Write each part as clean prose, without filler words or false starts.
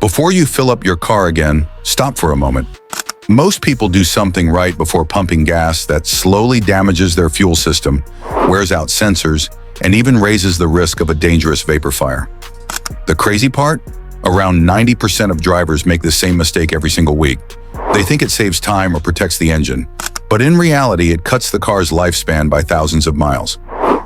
Before you fill up your car again, stop for a moment. Most people do something right before pumping gas that slowly damages their fuel system, wears out sensors, and even raises the risk of a dangerous vapor fire. The crazy part? Around 90% of drivers make the same mistake every single week. They think it saves time or protects the engine, but in reality, it cuts the car's lifespan by thousands of miles.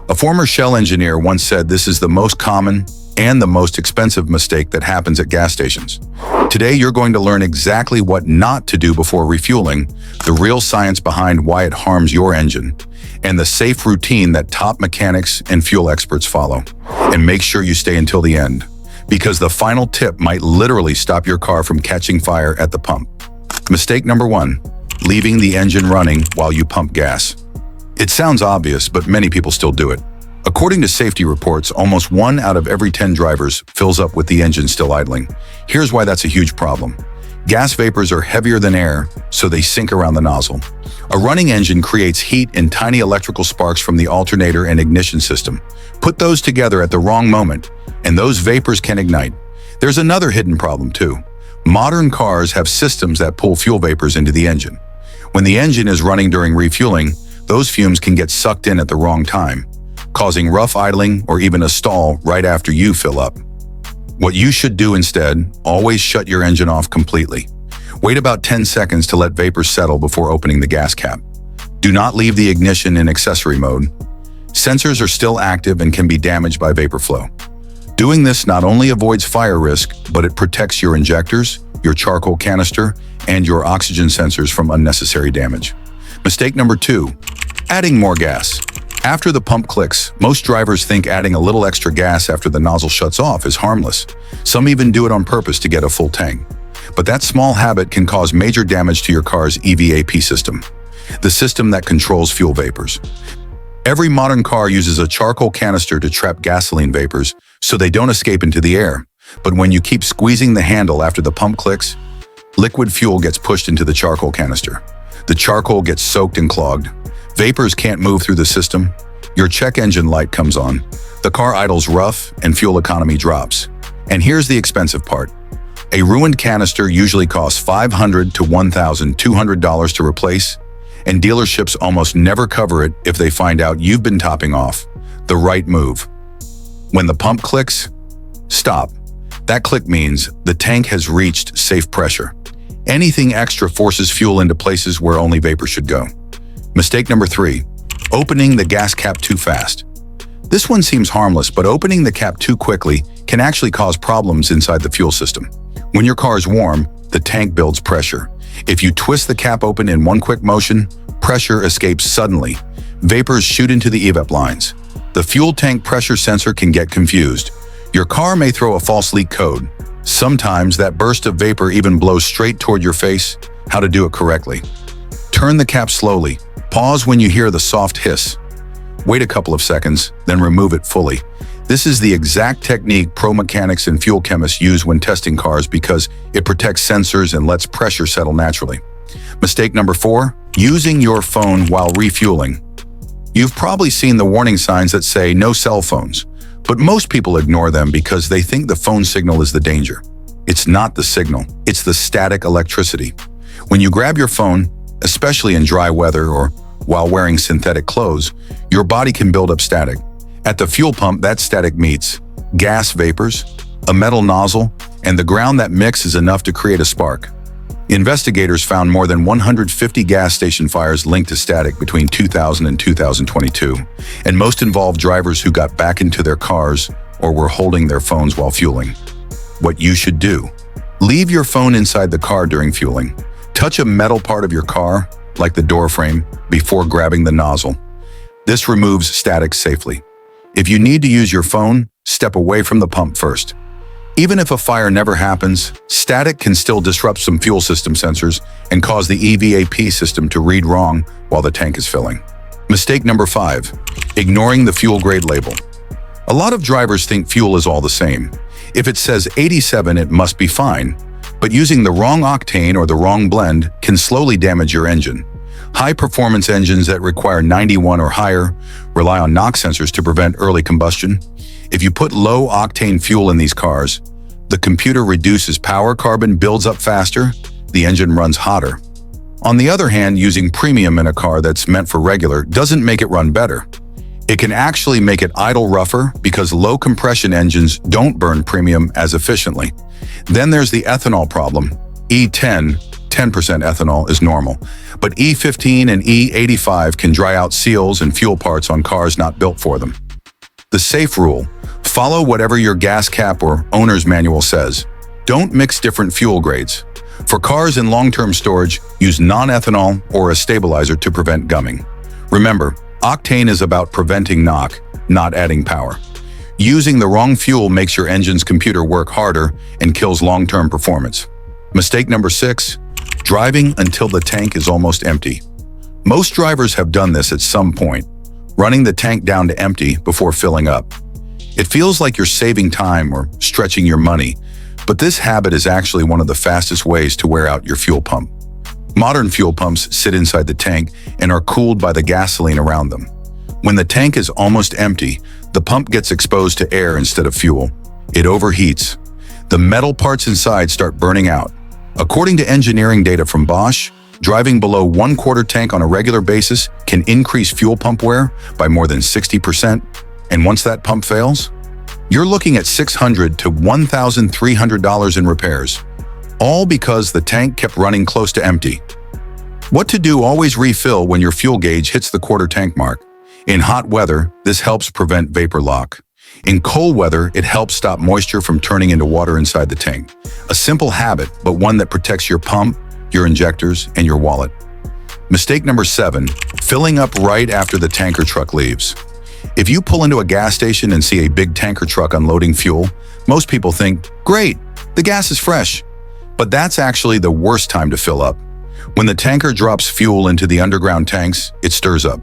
A former Shell engineer once said this is the most common and the most expensive mistake that happens at gas stations. Today, you're going to learn exactly what not to do before refueling, the real science behind why it harms your engine, and the safe routine that top mechanics and fuel experts follow. And make sure you stay until the end, because the final tip might literally stop your car from catching fire at the pump. Mistake number 1, leaving the engine running while you pump gas. It sounds obvious, but many people still do it. According to safety reports, almost 1 out of every 10 drivers fills up with the engine still idling. Here's why that's a huge problem. Gas vapors are heavier than air, so they sink around the nozzle. A running engine creates heat and tiny electrical sparks from the alternator and ignition system. Put those together at the wrong moment, and those vapors can ignite. There's another hidden problem too. Modern cars have systems that pull fuel vapors into the engine. When the engine is running during refueling, those fumes can get sucked in at the wrong time, causing rough idling or even a stall right after you fill up. What you should do instead, always shut your engine off completely. Wait about 10 seconds to let vapors settle before opening the gas cap. Do not leave the ignition in accessory mode. Sensors are still active and can be damaged by vapor flow. Doing this not only avoids fire risk, but it protects your injectors, your charcoal canister, and your oxygen sensors from unnecessary damage. Mistake number 2, adding more gas. After the pump clicks, most drivers think adding a little extra gas after the nozzle shuts off is harmless. Some even do it on purpose to get a full tank. But that small habit can cause major damage to your car's EVAP system, the system that controls fuel vapors. Every modern car uses a charcoal canister to trap gasoline vapors so they don't escape into the air. But when you keep squeezing the handle after the pump clicks, liquid fuel gets pushed into the charcoal canister. The charcoal gets soaked and clogged. Vapors can't move through the system. Your check engine light comes on. The car idles rough and fuel economy drops. And here's the expensive part. A ruined canister usually costs $500 to $1,200 to replace, and dealerships almost never cover it if they find out you've been topping off. The right move. When the pump clicks, stop. That click means the tank has reached safe pressure. Anything extra forces fuel into places where only vapor should go. Mistake number 3, opening the gas cap too fast. This one seems harmless, but opening the cap too quickly can actually cause problems inside the fuel system. When your car is warm, the tank builds pressure. If you twist the cap open in one quick motion, pressure escapes suddenly. Vapors shoot into the evap lines. The fuel tank pressure sensor can get confused. Your car may throw a false leak code. Sometimes that burst of vapor even blows straight toward your face. How to do it correctly. Turn the cap slowly. Pause when you hear the soft hiss. Wait a couple of seconds, then remove it fully. This is the exact technique pro mechanics and fuel chemists use when testing cars because it protects sensors and lets pressure settle naturally. Mistake number 4, using your phone while refueling. You've probably seen the warning signs that say no cell phones, but most people ignore them because they think the phone signal is the danger. It's not the signal, it's the static electricity. When you grab your phone, especially in dry weather or while wearing synthetic clothes, your body can build up static. At the fuel pump, that static meets gas vapors, a metal nozzle, and the ground that mix is enough to create a spark. Investigators found more than 150 gas station fires linked to static between 2000 and 2022, and most involved drivers who got back into their cars or were holding their phones while fueling. What you should do: leave your phone inside the car during fueling. Touch a metal part of your car, like the door frame, before grabbing the nozzle. This removes static safely. If you need to use your phone, step away from the pump first. Even if a fire never happens, static can still disrupt some fuel system sensors and cause the EVAP system to read wrong while the tank is filling. Mistake number 5, ignoring the fuel grade label. A lot of drivers think fuel is all the same. If it says 87, it must be fine. But using the wrong octane or the wrong blend can slowly damage your engine. High-performance engines that require 91 or higher rely on NOx sensors to prevent early combustion. If you put low-octane fuel in these cars, The computer reduces power, carbon builds up faster, the engine runs hotter. On the other hand, using premium in a car that's meant for regular doesn't make it run better. It can actually make it idle rougher because low compression engines don't burn premium as efficiently. Then there's the ethanol problem. E10, 10% ethanol is normal, but E15 and E85 can dry out seals and fuel parts on cars not built for them. The safe rule: follow whatever your gas cap or owner's manual says. Don't mix different fuel grades. For cars in long-term storage, use non-ethanol or a stabilizer to prevent gumming. Remember, octane is about preventing knock, not adding power. Using the wrong fuel makes your engine's computer work harder and kills long-term performance. Mistake number 6, driving until the tank is almost empty. Most drivers have done this at some point, running the tank down to empty before filling up. It feels like you're saving time or stretching your money, but this habit is actually one of the fastest ways to wear out your fuel pump. Modern fuel pumps sit inside the tank and are cooled by the gasoline around them. When the tank is almost empty, the pump gets exposed to air instead of fuel. It overheats. The metal parts inside start burning out. According to engineering data from Bosch, driving below 1/4 tank on a regular basis can increase fuel pump wear by more than 60%. And once that pump fails, you're looking at $600 to $1,300 in repairs, all because the tank kept running close to empty. What to do: always refill when your fuel gauge hits the 1/4 tank mark. In hot weather, this helps prevent vapor lock. In cold weather, it helps stop moisture from turning into water inside the tank. A simple habit, but one that protects your pump, your injectors, and your wallet. Mistake number 7, filling up right after the tanker truck leaves. If you pull into a gas station and see a big tanker truck unloading fuel, most people think, great, the gas is fresh. But that's actually the worst time to fill up. When the tanker drops fuel into the underground tanks, it stirs up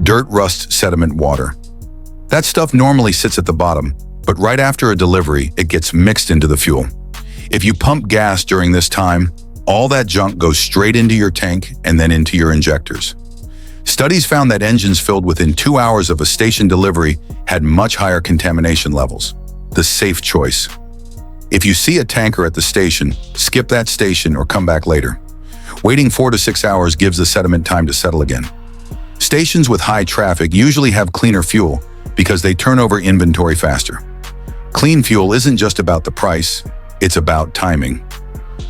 dirt, rust, sediment, water. That stuff normally sits at the bottom, but right after a delivery, it gets mixed into the fuel. If you pump gas during this time, all that junk goes straight into your tank and then into your injectors. Studies found that engines filled within 2 hours of a station delivery had much higher contamination levels. The safe choice. If you see a tanker at the station, skip that station or come back later. Waiting 4 to 6 hours gives the sediment time to settle again. Stations with high traffic usually have cleaner fuel because they turn over inventory faster. Clean fuel isn't just about the price, it's about timing.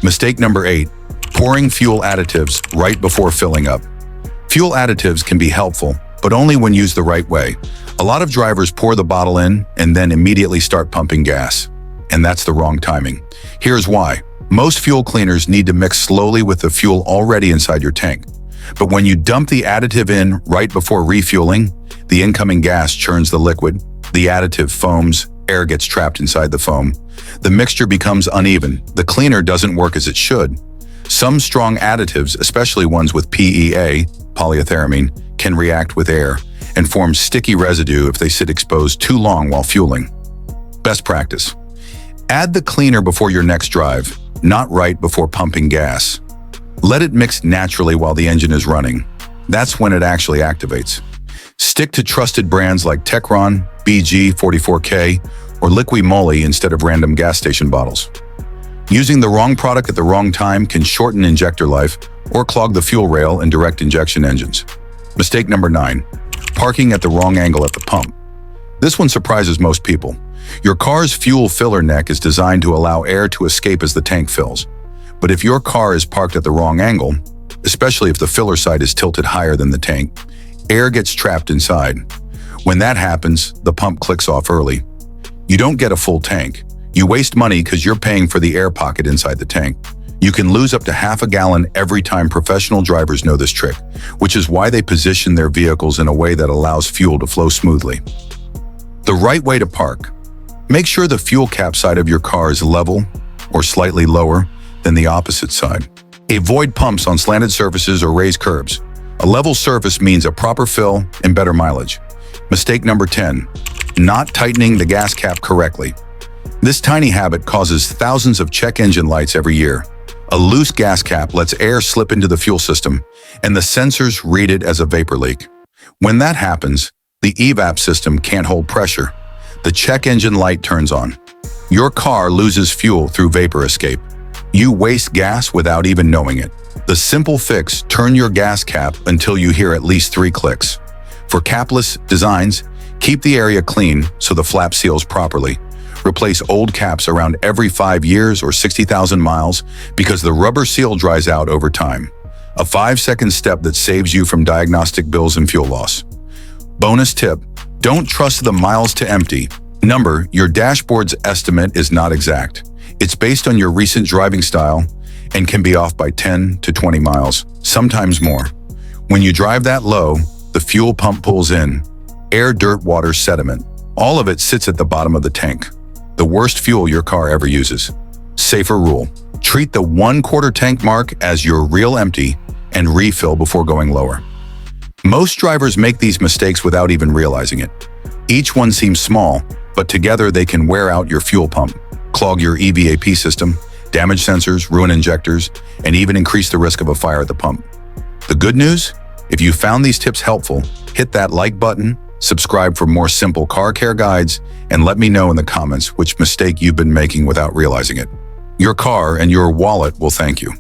Mistake number 8, pouring fuel additives right before filling up. Fuel additives can be helpful, but only when used the right way. A lot of drivers pour the bottle in and then immediately start pumping gas. And that's the wrong timing. Here's why. Most fuel cleaners need to mix slowly with the fuel already inside your tank. But when you dump the additive in right before refueling, the incoming gas churns the liquid, the additive foams, air gets trapped inside the foam. The mixture becomes uneven. The cleaner doesn't work as it should. Some strong additives, especially ones with PEA, polyethylamine, can react with air and form sticky residue if they sit exposed too long while fueling. Best practice: add the cleaner before your next drive, not right before pumping gas. Let it mix naturally while the engine is running. That's when it actually activates. Stick to trusted brands like Techron, BG 44K, or Liqui Moly instead of random gas station bottles. Using the wrong product at the wrong time can shorten injector life or clog the fuel rail in direct injection engines. Mistake number 9, parking at the wrong angle at the pump. This one surprises most people. Your car's fuel filler neck is designed to allow air to escape as the tank fills. But if your car is parked at the wrong angle, especially if the filler side is tilted higher than the tank, air gets trapped inside. When that happens, the pump clicks off early. You don't get a full tank. You waste money because you're paying for the air pocket inside the tank. You can lose up to half a gallon every time. Professional drivers know this trick, which is why they position their vehicles in a way that allows fuel to flow smoothly. The right way to park. Make sure the fuel cap side of your car is level or slightly lower than the opposite side. Avoid pumps on slanted surfaces or raised curbs. A level surface means a proper fill and better mileage. Mistake number 10, not tightening the gas cap correctly. This tiny habit causes thousands of check engine lights every year. A loose gas cap lets air slip into the fuel system, and the sensors read it as a vapor leak. When that happens, the evap system can't hold pressure. The check engine light turns on. Your car loses fuel through vapor escape. You waste gas without even knowing it. The simple fix: turn your gas cap until you hear at least 3 clicks. For capless designs, keep the area clean so the flap seals properly. Replace old caps around every 5 years or 60,000 miles because the rubber seal dries out over time. A 5-second step that saves you from diagnostic bills and fuel loss. Bonus tip: don't trust the miles to empty number. Your dashboard's estimate is not exact. It's based on your recent driving style and can be off by 10 to 20 miles, sometimes more. When you drive that low, the fuel pump pulls in air, dirt, water, sediment. All of it sits at the bottom of the tank. The worst fuel your car ever uses. Safer rule: treat the 1/4 tank mark as your real empty and refill before going lower. Most drivers make these mistakes without even realizing it. Each one seems small, but together they can wear out your fuel pump, clog your EVAP system, damage sensors, ruin injectors, and even increase the risk of a fire at the pump. The good news? If you found these tips helpful, hit that like button, subscribe for more simple car care guides, and let me know in the comments which mistake you've been making without realizing it. Your car and your wallet will thank you.